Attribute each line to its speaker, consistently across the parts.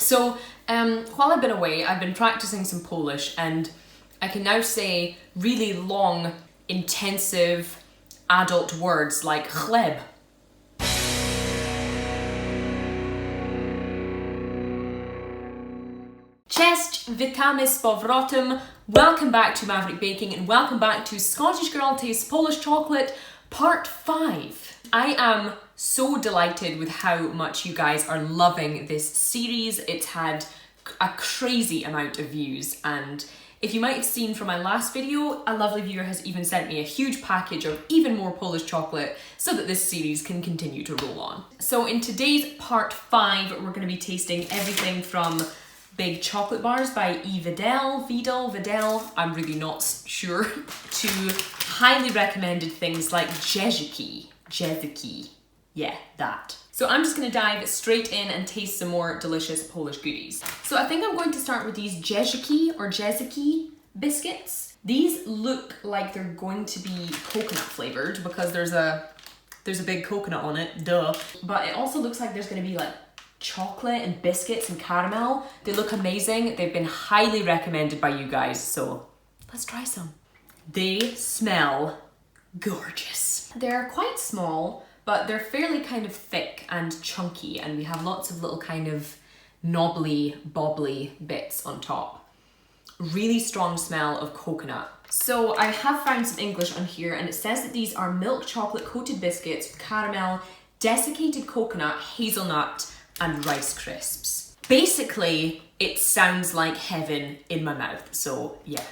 Speaker 1: So while I've been away, I've been practicing some Polish, and I can now say really long, intensive adult words like chleb. Cześć, witamy z powrotem. Welcome back to Maverick Baking and welcome back to Scottish Girl Tastes Polish Chocolate Part 5. I am so delighted with how much you guys are loving this series. It's had a crazy amount of views, and if you might have seen from my last video, a lovely viewer has even sent me a huge package of even more Polish chocolate so that this series can continue to roll on. So in today's Part 5, we're going to be tasting everything from big chocolate bars by E Wedel, I'm really not sure, to highly recommended things like Jezyki, yeah, that. So I'm just gonna dive straight in and taste some more delicious Polish goodies. So I think I'm going to start with these Jezyki biscuits. These look like they're going to be coconut flavored because there's a big coconut on it, duh. But it also looks like there's gonna be like chocolate and biscuits and caramel. They look amazing. They've been highly recommended by you guys, so let's try some. They smell gorgeous. They're quite small, but they're fairly kind of thick and chunky, and we have lots of little kind of knobbly, bobbly bits on top. Really strong smell of coconut. So I have found some English on here, and it says that these are milk chocolate coated biscuits with caramel, desiccated coconut, hazelnut, and rice crisps. Basically, it sounds like heaven in my mouth, so yeah.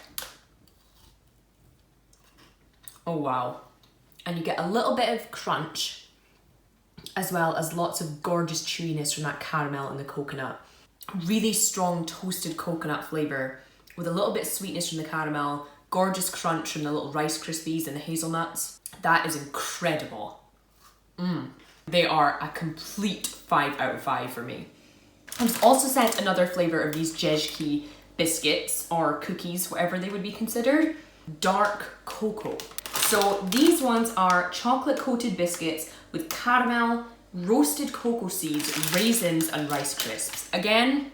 Speaker 1: Oh wow. And you get a little bit of crunch, as well as lots of gorgeous chewiness from that caramel and the coconut. Really strong toasted coconut flavour, with a little bit of sweetness from the caramel, gorgeous crunch from the little Rice Krispies and the hazelnuts. That is incredible. They are a complete 5 out of 5 for me. I've also sent another flavour of these Jezyki biscuits, or cookies, whatever they would be considered. Dark cocoa. So these ones are chocolate coated biscuits with caramel, roasted cocoa seeds, raisins and rice crisps. Again,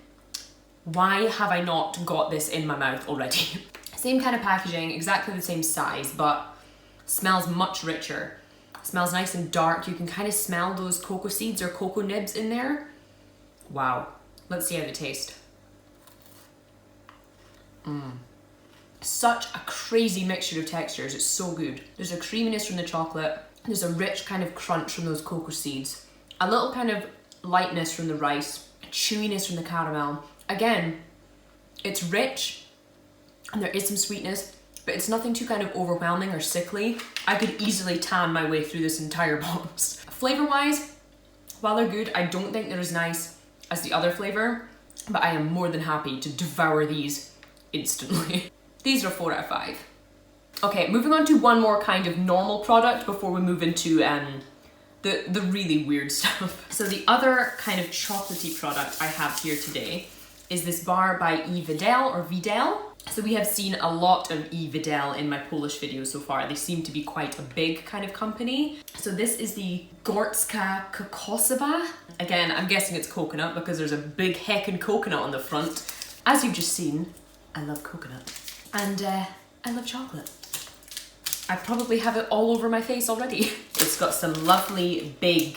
Speaker 1: why have I not got this in my mouth already? Same kind of packaging, exactly the same size, but smells much richer. Smells nice and dark. You can kind of smell those cocoa seeds or cocoa nibs in there. Wow. Let's see how they taste. Such a crazy mixture of textures. It's so good. There's a creaminess from the chocolate. There's a rich kind of crunch from those cocoa seeds. A little kind of lightness from the rice. Chewiness from the caramel. Again, it's rich and there is some sweetness, but it's nothing too kind of overwhelming or sickly. I could easily tan my way through this entire box. Flavor-wise, while they're good, I don't think they're as nice as the other flavor, but I am more than happy to devour these instantly. These are 4 out of 5. Okay, moving on to one more kind of normal product before we move into the really weird stuff. So the other kind of chocolatey product I have here today is this bar by E Wedel. So we have seen a lot of E Wedel in my Polish videos so far. They seem to be quite a big kind of company. So this is the Kooskia Cocozza. Again, I'm guessing it's coconut because there's a big heckin' coconut on the front. As you've just seen, I love coconut. And I love chocolate. I probably have it all over my face already. It's got some lovely, big,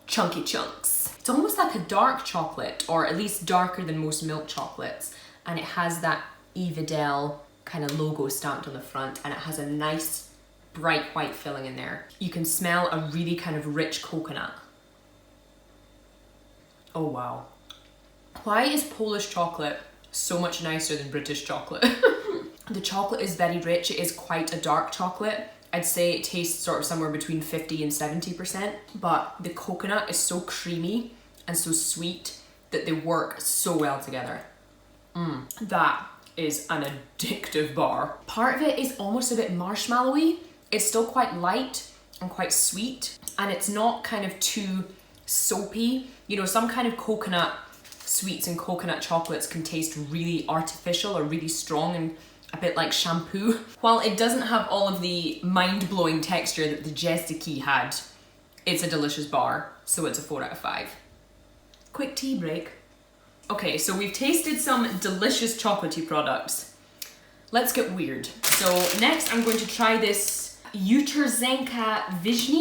Speaker 1: chunky chunks. It's almost like a dark chocolate, or at least darker than most milk chocolates. And it has that E Wedel kind of logo stamped on the front, and it has a nice bright white filling in there. You can smell a really kind of rich coconut. Oh wow. Why is Polish chocolate so much nicer than British chocolate? The chocolate is very rich. It is quite a dark chocolate. I'd say it tastes sort of somewhere between 50 and 70%, but the coconut is so creamy and so sweet that they work so well together. That is an addictive bar. Part of it is almost a bit marshmallowy. It's still quite light and quite sweet, and it's not kind of too soapy. You know, some kind of coconut sweets and coconut chocolates can taste really artificial or really strong and a bit like shampoo. While it doesn't have all of the mind-blowing texture that the Jezyki had, it's a delicious bar, so it's a 4 out of 5. Quick tea break. Okay, so we've tasted some delicious chocolatey products. Let's get weird. So next I'm going to try this Xenia Vision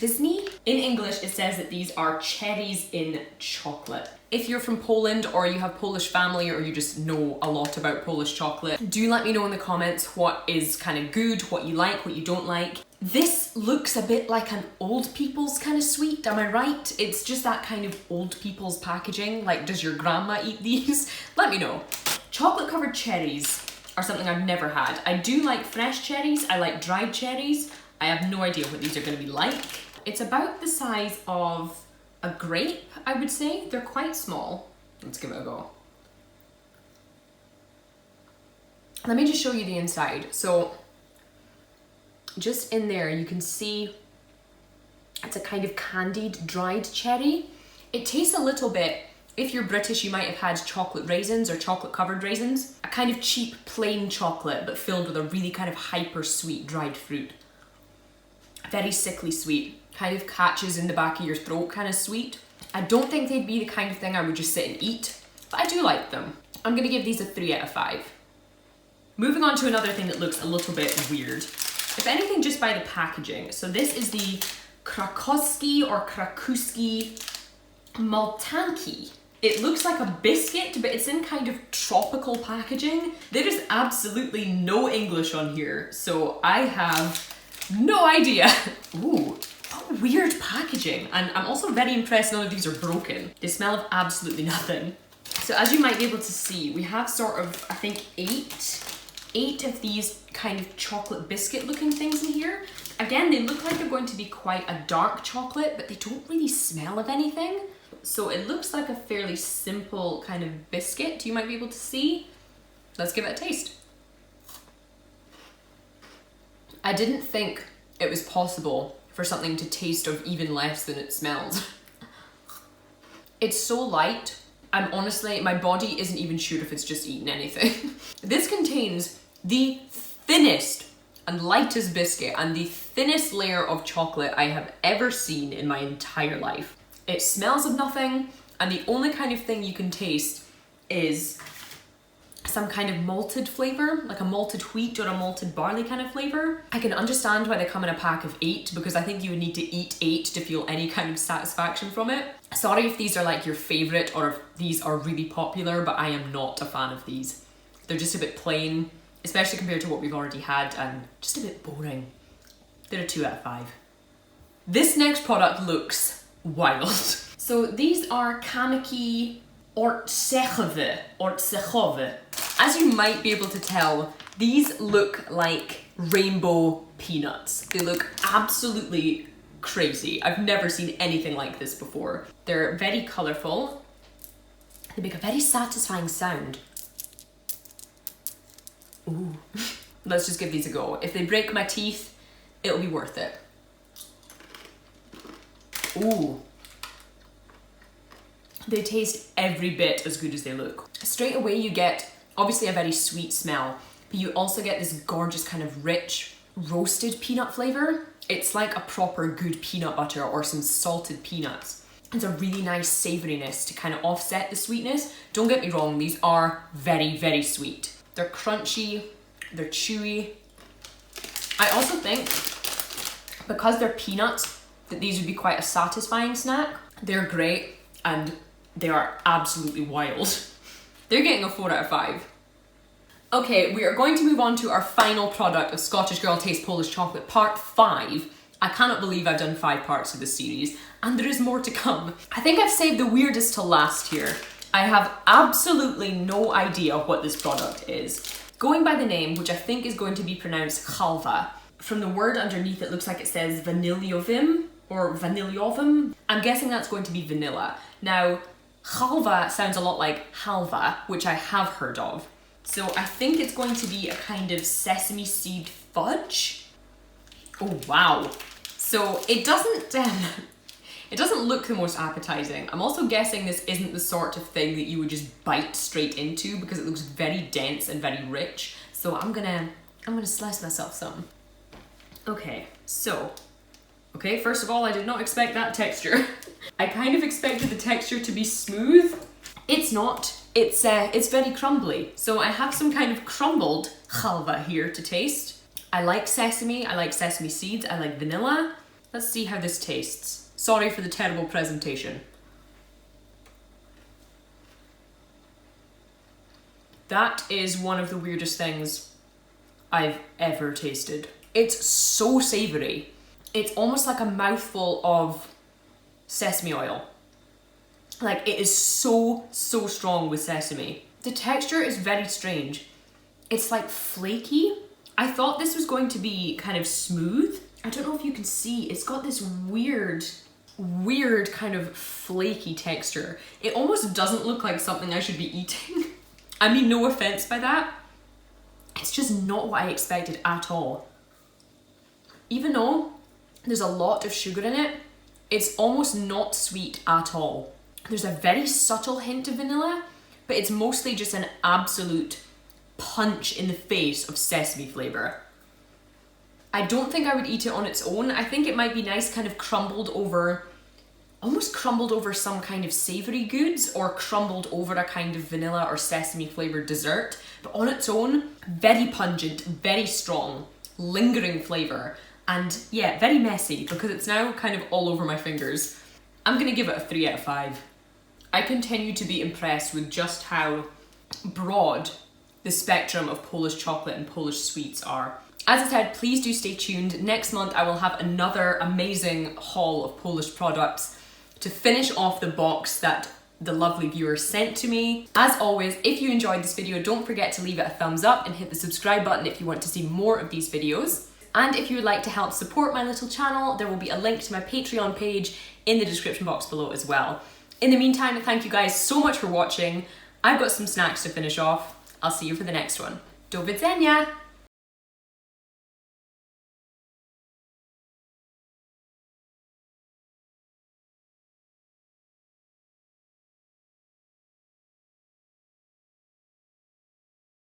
Speaker 1: II. In English it says that these are cherries in chocolate. If you're from Poland or you have Polish family or you just know a lot about Polish chocolate, do let me know in the comments what is kind of good, what you like, what you don't like. This looks a bit like an old people's kind of sweet, am I right? It's just that kind of old people's packaging. Like, does your grandma eat these? Let me know. Chocolate covered cherries are something I've never had. I do like fresh cherries, I like dried cherries. I have no idea what these are going to be like. It's about the size of a grape, I would say. They're quite small. Let's give it a go. Let me just show you the inside. So just in there you can see it's a kind of candied dried cherry. It tastes a little bit, if you're British you might have had chocolate raisins or chocolate covered raisins. A kind of cheap plain chocolate but filled with a really kind of hyper sweet dried fruit. Very sickly sweet. Kind of catches in the back of your throat kind of sweet. I don't think they'd be the kind of thing I would just sit and eat, but I do like them. I'm gonna give these a 3 out of 5. Moving on to another thing that looks a little bit weird. If anything, just by the packaging. So this is the Kooskia Multi. It looks like a biscuit, but it's in kind of tropical packaging. There is absolutely no English on here, so I have no idea. Ooh. What weird packaging, and I'm also very impressed none of these are broken. They smell of absolutely nothing. So as you might be able to see, we have sort of, I think, eight of these kind of chocolate biscuit looking things in here. Again, they look like they're going to be quite a dark chocolate, but they don't really smell of anything. So it looks like a fairly simple kind of biscuit, you might be able to see. Let's give it a taste. I didn't think it was possible for something to taste of even less than it smells. It's so light, I'm honestly, my body isn't even sure if it's just eaten anything. This contains the thinnest and lightest biscuit and the thinnest layer of chocolate I have ever seen in my entire life. It smells of nothing, and the only kind of thing you can taste is some kind of malted flavor, like a malted wheat or a malted barley kind of flavor. I can understand why they come in a pack of 8, because I think you would need to eat 8 to feel any kind of satisfaction from it. Sorry if these are like your favorite or if these are really popular, but I am not a fan of these. They're just a bit plain, especially compared to what we've already had, and just a bit boring. They're a 2 out of 5. This next product looks wild. So these are Kamiki Ortsechove. As you might be able to tell, these look like rainbow peanuts. They look absolutely crazy. I've never seen anything like this before. They're very colourful. They make a very satisfying sound. Ooh. Let's just give these a go. If they break my teeth, it'll be worth it. Ooh. They taste every bit as good as they look. Straight away you get obviously a very sweet smell, but you also get this gorgeous kind of rich roasted peanut flavour. It's like a proper good peanut butter or some salted peanuts. It's a really nice savouriness to kind of offset the sweetness. Don't get me wrong, these are very, very sweet. They're crunchy, they're chewy. I also think because they're peanuts that these would be quite a satisfying snack. They're great and they are absolutely wild. They're getting a 4 out of 5. Okay, we are going to move on to our final product of Scottish Girl Taste Polish Chocolate, part 5. I cannot believe I've done 5 parts of this series, and there is more to come. I think I've saved the weirdest to last here. I have absolutely no idea what this product is. Going by the name, which I think is going to be pronounced chalva, from the word underneath it looks like it says vanilliovim or vanilliovim. I'm guessing that's going to be vanilla. Now, chalva sounds a lot like halva, which I have heard of. So I think it's going to be a kind of sesame seed fudge. Oh wow. So it doesn't look the most appetizing. I'm also guessing this isn't the sort of thing that you would just bite straight into because it looks very dense and very rich. So I'm gonna slice myself some. Okay, first of all, I did not expect that texture. I kind of expected the texture to be smooth, It's not. It's very crumbly. So I have some kind of crumbled chalva here to taste. I like sesame seeds, I like vanilla. Let's see how this tastes. Sorry for the terrible presentation. That is one of the weirdest things I've ever tasted. It's so savoury. It's almost like a mouthful of sesame oil. Like, it is so strong with sesame. The texture is very strange. It's like flaky. I thought this was going to be kind of smooth. I don't know if you can see, it's got this weird kind of flaky texture. It almost doesn't look like something I should be eating. I mean, no offense by that. It's just not what I expected at all. Even though there's a lot of sugar in it, it's almost not sweet at all. There's a very subtle hint of vanilla, but it's mostly just an absolute punch in the face of sesame flavour. I don't think I would eat it on its own. I think it might be nice kind of almost crumbled over some kind of savoury goods, or crumbled over a kind of vanilla or sesame flavoured dessert. But on its own, very pungent, very strong, lingering flavour. And yeah, very messy because it's now kind of all over my fingers. I'm gonna give it a 3 out of 5. I continue to be impressed with just how broad the spectrum of Polish chocolate and Polish sweets are. As I said, please do stay tuned. Next month I will have another amazing haul of Polish products to finish off the box that the lovely viewer sent to me. As always, if you enjoyed this video, don't forget to leave it a thumbs up and hit the subscribe button if you want to see more of these videos. And if you would like to help support my little channel, there will be a link to my Patreon page in the description box below as well. In the meantime, thank you guys so much for watching. I've got some snacks to finish off. I'll see you for the next one. Do widzenia!